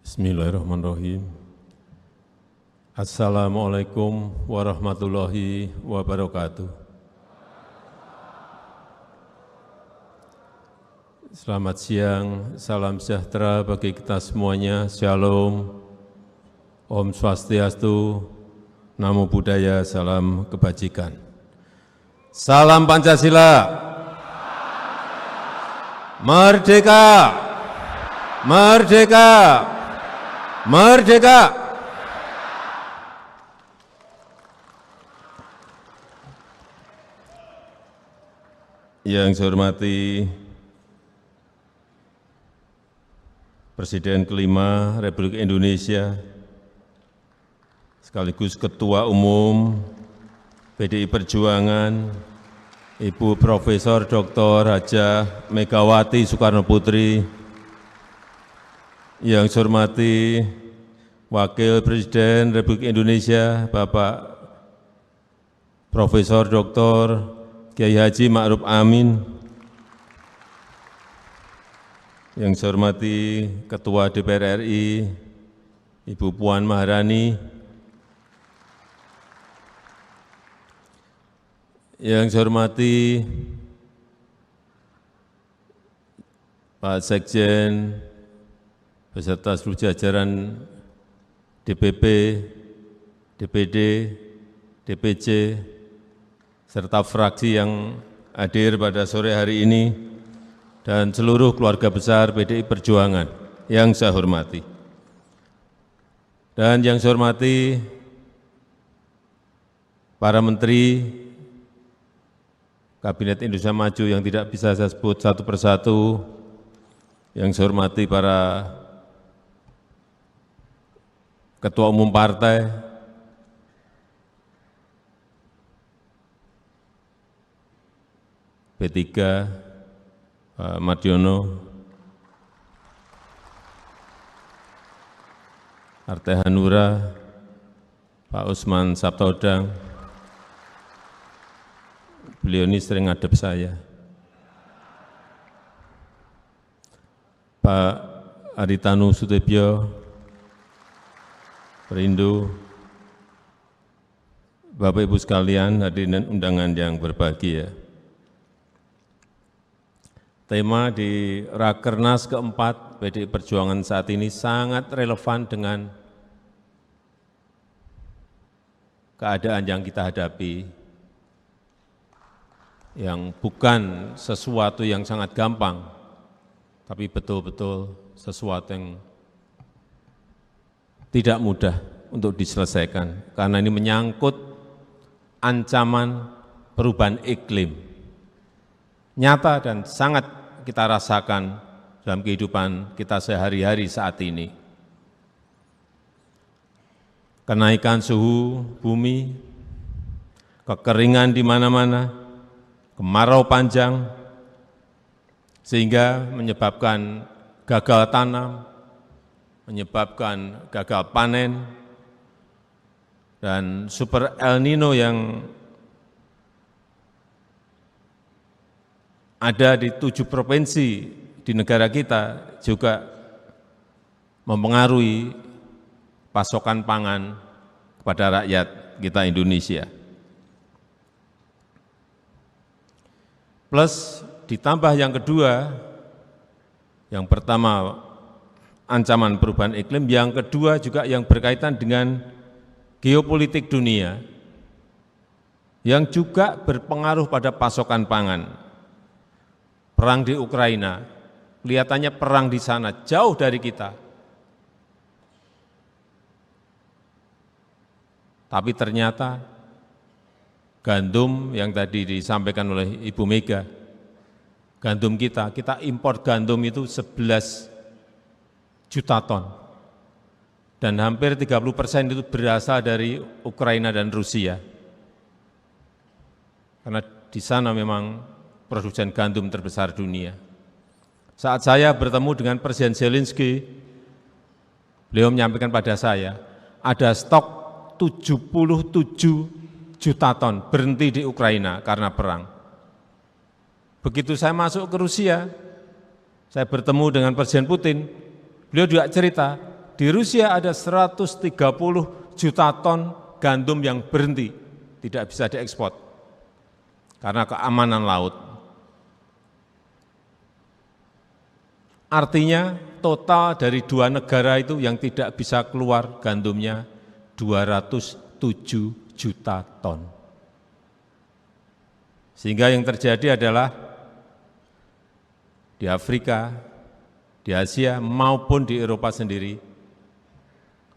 Bismillahirrahmanirrahim. Assalamualaikum warahmatullahi wabarakatuh. Selamat siang, salam sejahtera bagi kita semuanya. Shalom, Om Swastiastu, Namo Buddhaya, salam kebajikan. Salam Pancasila. Merdeka! Merdeka! Merdeka! Yang saya hormati Presiden kelima Republik Indonesia, sekaligus Ketua Umum PDI Perjuangan, Ibu Profesor Dr. Hajah Megawati Soekarno Putri, yang saya hormati Wakil Presiden Republik Indonesia, Bapak Profesor Dr. Kiai Haji Ma'ruf Amin, yang saya hormati Ketua DPR RI, Ibu Puan Maharani, yang saya hormati Pak Sekjen beserta seluruh jajaran DPP, DPD, DPC, serta fraksi yang hadir pada sore hari ini, dan seluruh keluarga besar PDI Perjuangan yang saya hormati. Dan yang saya hormati para menteri Kabinet Indonesia Maju yang tidak bisa saya sebut satu persatu, yang saya hormati para Ketua Umum Partai, P3, Pak Mardiono, Partai Hanura, Pak Usman Sabtaodang. Beliau ini sering ngadep saya. Pak Aritanu Sudibyo, Perindo, Bapak Ibu sekalian, hadirin dan undangan yang berbahagia. Tema di Rakernas keempat PDI Perjuangan saat ini sangat relevan dengan keadaan yang kita hadapi, yang bukan sesuatu yang sangat gampang, tapi betul-betul sesuatu yang tidak mudah untuk diselesaikan, karena ini menyangkut ancaman perubahan iklim, nyata dan sangat kita rasakan dalam kehidupan kita sehari-hari saat ini. Kenaikan suhu bumi, kekeringan di mana-mana, kemarau panjang, sehingga menyebabkan gagal tanam, menyebabkan gagal panen, dan super El Nino yang ada di 7 provinsi di negara kita juga mempengaruhi pasokan pangan kepada rakyat kita Indonesia. Plus ditambah yang kedua, yang pertama ancaman perubahan iklim, yang kedua juga yang berkaitan dengan geopolitik dunia, yang juga berpengaruh pada pasokan pangan. Perang di Ukraina, kelihatannya perang di sana jauh dari kita. Tapi ternyata gandum yang tadi disampaikan oleh Ibu Mega, gandum kita impor gandum itu 11 juta ton, dan hampir 30% itu berasal dari Ukraina dan Rusia, karena di sana memang produsen gandum terbesar dunia. Saat saya bertemu dengan Presiden Zelensky, beliau menyampaikan pada saya, ada stok 77 juta ton berhenti di Ukraina karena perang. Begitu saya masuk ke Rusia, saya bertemu dengan Presiden Putin, beliau juga cerita, Di Rusia ada 130 juta ton gandum yang berhenti, tidak bisa diekspor karena keamanan laut. Artinya total dari dua negara itu yang tidak bisa keluar gandumnya 207 juta ton. Sehingga yang terjadi adalah di Afrika, di Asia maupun di Eropa sendiri,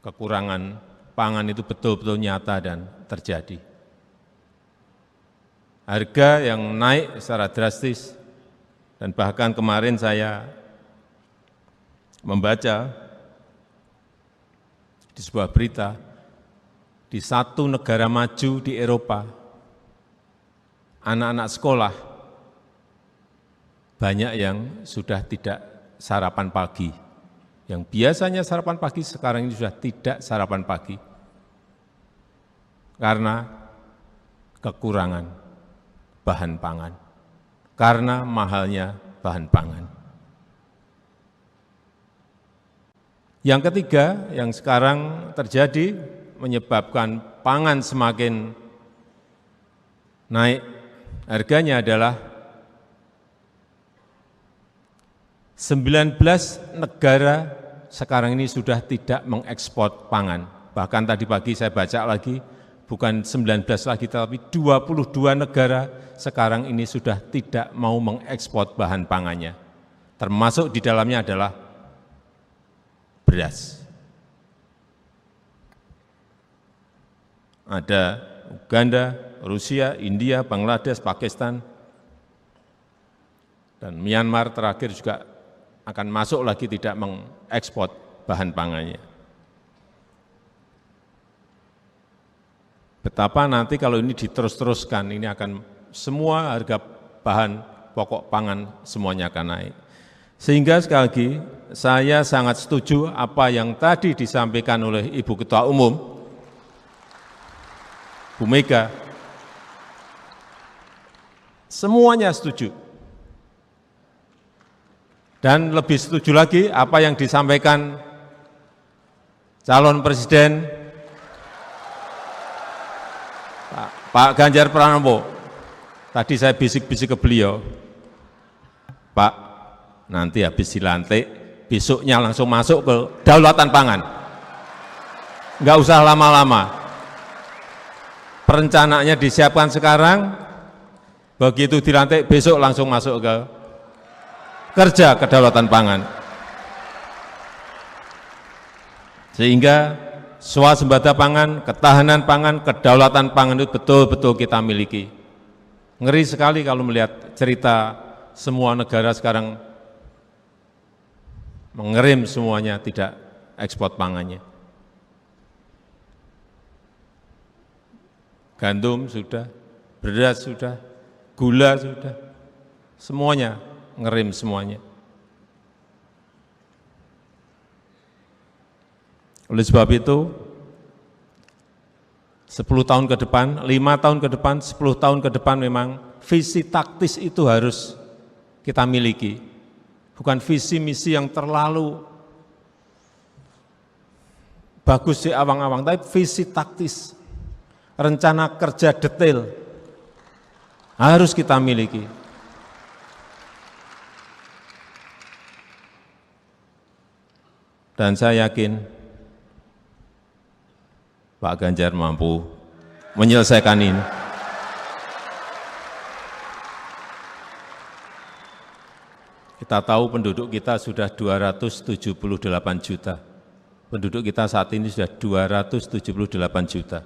kekurangan pangan itu betul-betul nyata dan terjadi. Harga yang naik secara drastis, dan bahkan kemarin saya membaca di sebuah berita, di satu negara maju di Eropa, anak-anak sekolah banyak yang sudah tidak sarapan pagi. Yang biasanya sarapan pagi sekarang ini sudah tidak sarapan pagi karena kekurangan bahan pangan, karena mahalnya bahan pangan. Yang ketiga yang sekarang terjadi menyebabkan pangan semakin naik harganya adalah 19 negara sekarang ini sudah tidak mengekspor pangan. Bahkan tadi pagi saya baca lagi, bukan 19 lagi, tapi 22 negara sekarang ini sudah tidak mau mengekspor bahan pangannya. Termasuk di dalamnya adalah beras. Ada Uganda, Rusia, India, Bangladesh, Pakistan, dan Myanmar terakhir juga akan masuk lagi tidak mengekspor bahan pangannya. Betapa nanti kalau ini diterus-teruskan, ini akan semua harga bahan pokok pangan semuanya akan naik. Sehingga sekali lagi, saya sangat setuju apa yang tadi disampaikan oleh Ibu Ketua Umum, Bu Mega, semuanya setuju. Dan lebih setuju lagi apa yang disampaikan calon presiden Pak Ganjar Pranowo. Tadi saya bisik-bisik ke beliau, Pak, nanti habis dilantik, besoknya langsung masuk ke daulatan pangan. Enggak usah lama-lama. Perencanaannya disiapkan sekarang, begitu dilantik besok langsung masuk ke kerja kedaulatan pangan. Sehingga swasembada pangan, ketahanan pangan, kedaulatan pangan itu betul-betul kita miliki. Ngeri sekali kalau melihat cerita semua negara sekarang mengerim semuanya tidak ekspor pangannya. Gandum sudah, beras sudah, gula sudah, semuanya ngerim semuanya. Oleh sebab itu, 10 tahun ke depan, 5 tahun ke depan, 10 tahun ke depan memang visi taktis itu harus kita miliki. Bukan visi misi yang terlalu bagus di awang-awang, tapi visi taktis, rencana kerja detail harus kita miliki. Dan saya yakin Pak Ganjar mampu menyelesaikan ini. Kita tahu penduduk kita sudah 278 juta. Penduduk kita saat ini sudah 278 juta.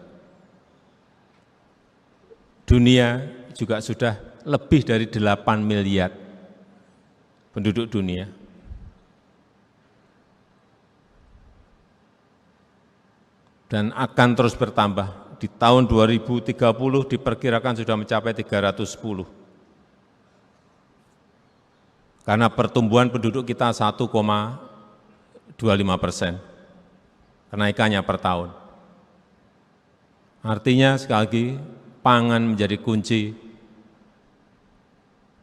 Dunia juga sudah lebih dari 8 miliar penduduk dunia. Dan akan terus bertambah. Di tahun 2030 diperkirakan sudah mencapai 310. Karena pertumbuhan penduduk kita 1,25%, kenaikannya per tahun. Artinya sekali lagi, pangan menjadi kunci,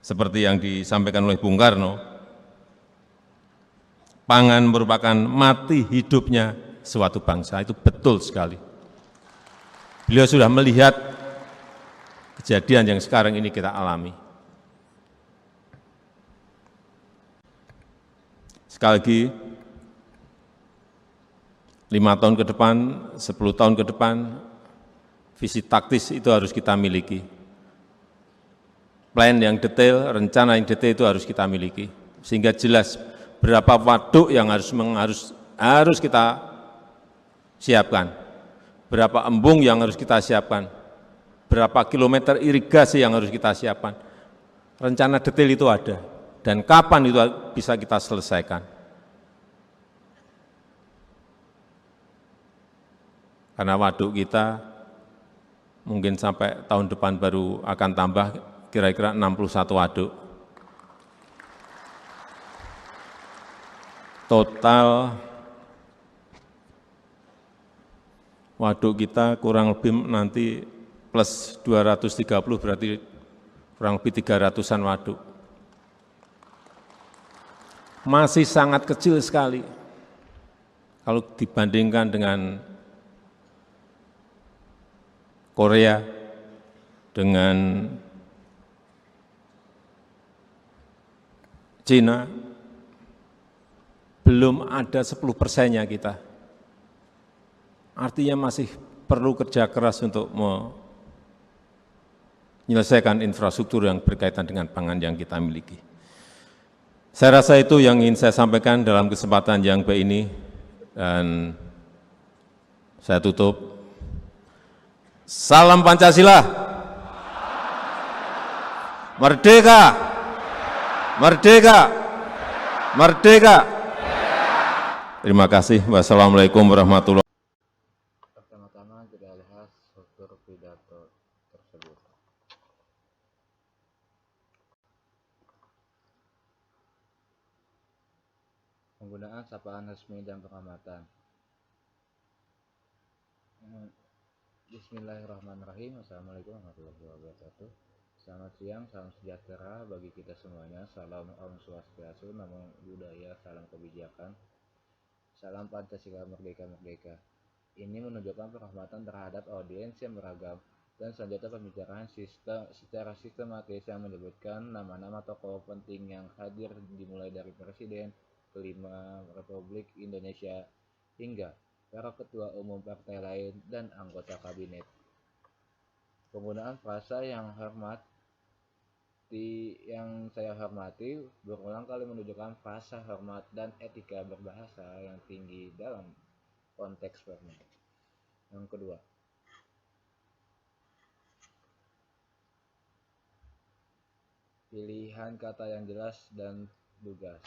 seperti yang disampaikan oleh Bung Karno. pangan merupakan mati hidupnya suatu bangsa, itu betul sekali. Beliau sudah melihat kejadian yang sekarang ini kita alami. Sekali lagi, 5 tahun ke depan, 10 tahun ke depan, visi taktis itu harus kita miliki. Plan yang detail, rencana yang detail itu harus kita miliki. Sehingga jelas berapa waduk yang harus kita siapkan, berapa embung yang harus kita siapkan, berapa kilometer irigasi yang harus kita siapkan. Rencana detail itu ada, dan kapan itu bisa kita selesaikan. Karena waduk kita mungkin sampai tahun depan baru akan tambah kira-kira 61 waduk. Total waduk kita kurang lebih nanti plus 230 berarti kurang lebih 300-an waduk. Masih sangat kecil sekali kalau dibandingkan dengan Korea, dengan Cina, belum ada 10%-nya kita. Artinya masih perlu kerja keras untuk menyelesaikan infrastruktur yang berkaitan dengan pangan yang kita miliki. Saya rasa itu yang ingin saya sampaikan dalam kesempatan yang baik ini, dan saya tutup. Salam Pancasila, merdeka, merdeka, merdeka. Terima kasih. Wassalamualaikum warahmatullahi wabarakatuh. Pertama-tama kita lihat struktur pidato tersebut. Penggunaan sapaan resmi dan pengamatan. Bismillahirrahmanirrahim. Assalamualaikum warahmatullahi wabarakatuh. Selamat siang, salam sejahtera bagi kita semuanya. Salam Om Swastiastu, Namo Buddhaya, salam kebijakan. Salam Pancasila, merdeka merdeka. Ini menunjukkan penghormatan terhadap audiens yang beragam. Dan selanjutnya pembicaraan secara sistematis yang menyebutkan nama-nama tokoh penting yang hadir, dimulai dari Presiden kelima Republik Indonesia hingga para ketua umum partai lain dan anggota kabinet. Penggunaan frasa yang saya hormati berulang kali menunjukkan frasa hormat dan etika berbahasa yang tinggi dalam konteks formal. Yang kedua, pilihan kata yang jelas dan lugas.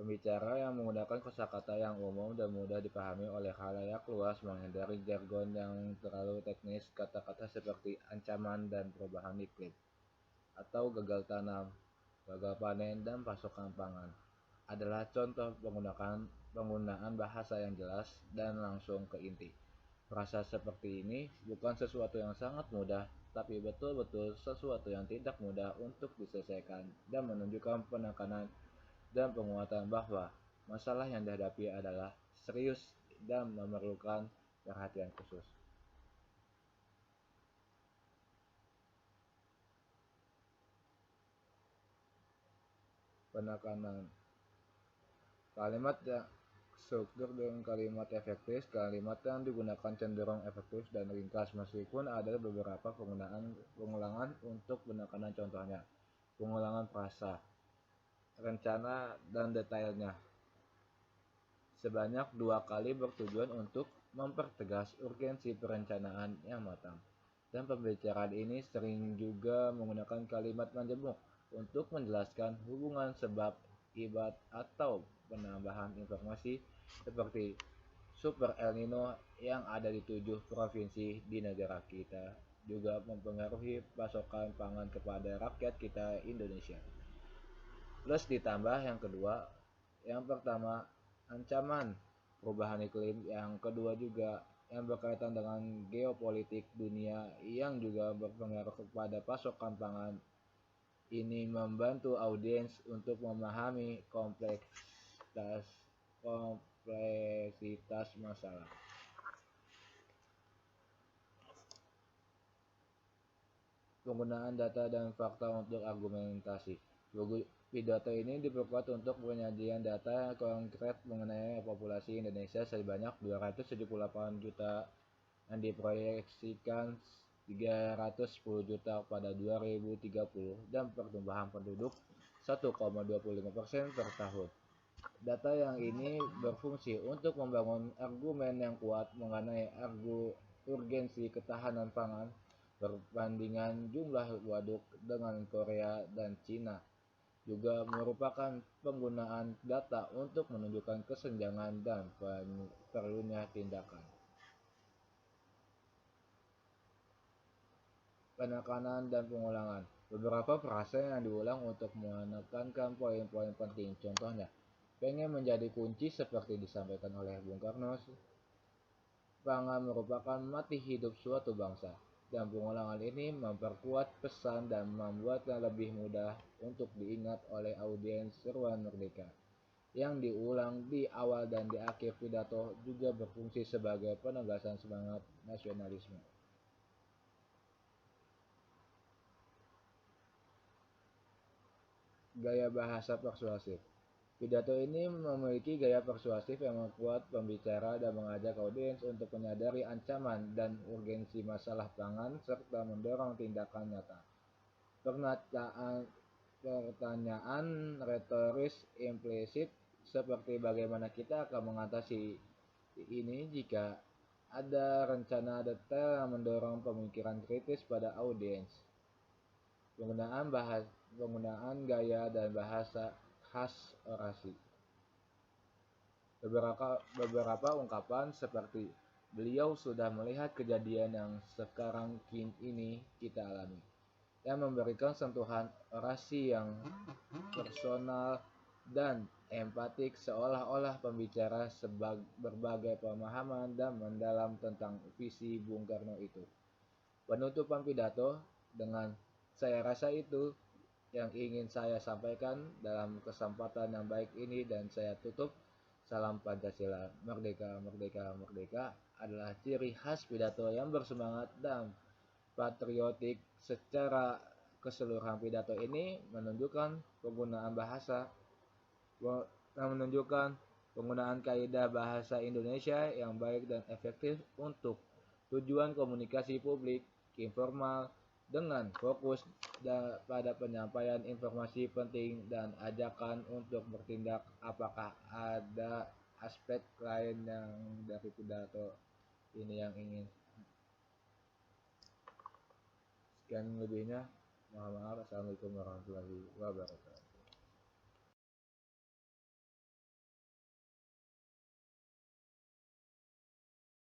Pembicara yang menggunakan kosakata yang umum dan mudah dipahami oleh khalayak luas, menghindari jargon yang terlalu teknis. Kata-kata seperti ancaman dan perubahan iklim, atau gagal tanam, gagal panen, dan pasokan pangan adalah contoh penggunaan bahasa yang jelas dan langsung ke inti. Frasa seperti ini bukan sesuatu yang sangat mudah, tapi betul-betul sesuatu yang tidak mudah untuk diselesaikan dan menunjukkan penekanan dan penguatan bahwa masalah yang dihadapi adalah serius dan memerlukan perhatian khusus. Penekanan kalimat yang struktur dengan kalimat efektif. Kalimat yang digunakan cenderung efektif dan ringkas, meskipun ada beberapa pengulangan untuk penekanan. Contohnya, pengulangan frasa, rencana dan detailnya sebanyak 2 kali bertujuan untuk mempertegas urgensi perencanaan yang matang. Dan pembicaraan ini sering juga menggunakan kalimat majemuk untuk menjelaskan hubungan sebab akibat atau penambahan informasi, seperti Super El Nino yang ada di 7 provinsi di negara kita juga mempengaruhi pasokan pangan kepada rakyat kita Indonesia. Plus ditambah yang kedua, yang pertama ancaman perubahan iklim, yang kedua juga yang berkaitan dengan geopolitik dunia yang juga berpengaruh kepada pasokan pangan. Ini membantu audiens untuk memahami kompleksitas masalah. Penggunaan data dan fakta untuk argumentasi. Pidato ini diperkuat untuk penyajian data konkret mengenai populasi Indonesia sebanyak 278 juta yang diproyeksikan 310 juta pada 2030 dan pertumbuhan penduduk 1,25% per tahun. Data yang ini berfungsi untuk membangun argumen yang kuat mengenai urgensi ketahanan pangan perbandingan jumlah waduk dengan Korea dan Cina. Juga merupakan penggunaan data untuk menunjukkan kesenjangan dan perlunya tindakan. Penekanan dan pengulangan. Beberapa frase yang diulang untuk menekankan poin-poin penting. Contohnya, pengen menjadi kunci seperti disampaikan oleh Bung Karno. Pangan merupakan mati hidup suatu bangsa. Dan pengulangan ini memperkuat pesan dan membuatnya lebih mudah untuk diingat oleh audiens seruan merdeka. Yang diulang di awal dan di akhir pidato juga berfungsi sebagai penegasan semangat nasionalisme. Gaya bahasa persuasif. Pidato ini memiliki gaya persuasif yang membuat pembicara dan mengajak audiens untuk menyadari ancaman dan urgensi masalah pangan serta mendorong tindakan nyata. Pertanyaan retoris implisit seperti bagaimana kita akan mengatasi ini jika ada rencana detail yang mendorong pemikiran kritis pada audiens. Penggunaan gaya dan bahasa khas orasi. Beberapa ungkapan seperti beliau sudah melihat kejadian yang sekarang ini kita alami, yang memberikan sentuhan orasi yang personal dan empatik seolah-olah pembicara berbagai pemahaman dan mendalam tentang visi Bung Karno itu. Penutupan pidato dengan saya rasa itu yang ingin saya sampaikan dalam kesempatan yang baik ini dan saya tutup. Salam Pancasila, merdeka, merdeka, merdeka adalah ciri khas pidato yang bersemangat dan patriotik. Secara keseluruhan pidato ini menunjukkan penggunaan kaidah bahasa Indonesia yang baik dan efektif untuk tujuan komunikasi publik informal dengan fokus pada penyampaian informasi penting dan ajakan untuk bertindak. Apakah ada aspek lain yang dari pidato ini yang ingin? Sekian lebihnya, mohon maaf. Assalamualaikum warahmatullahi wabarakatuh.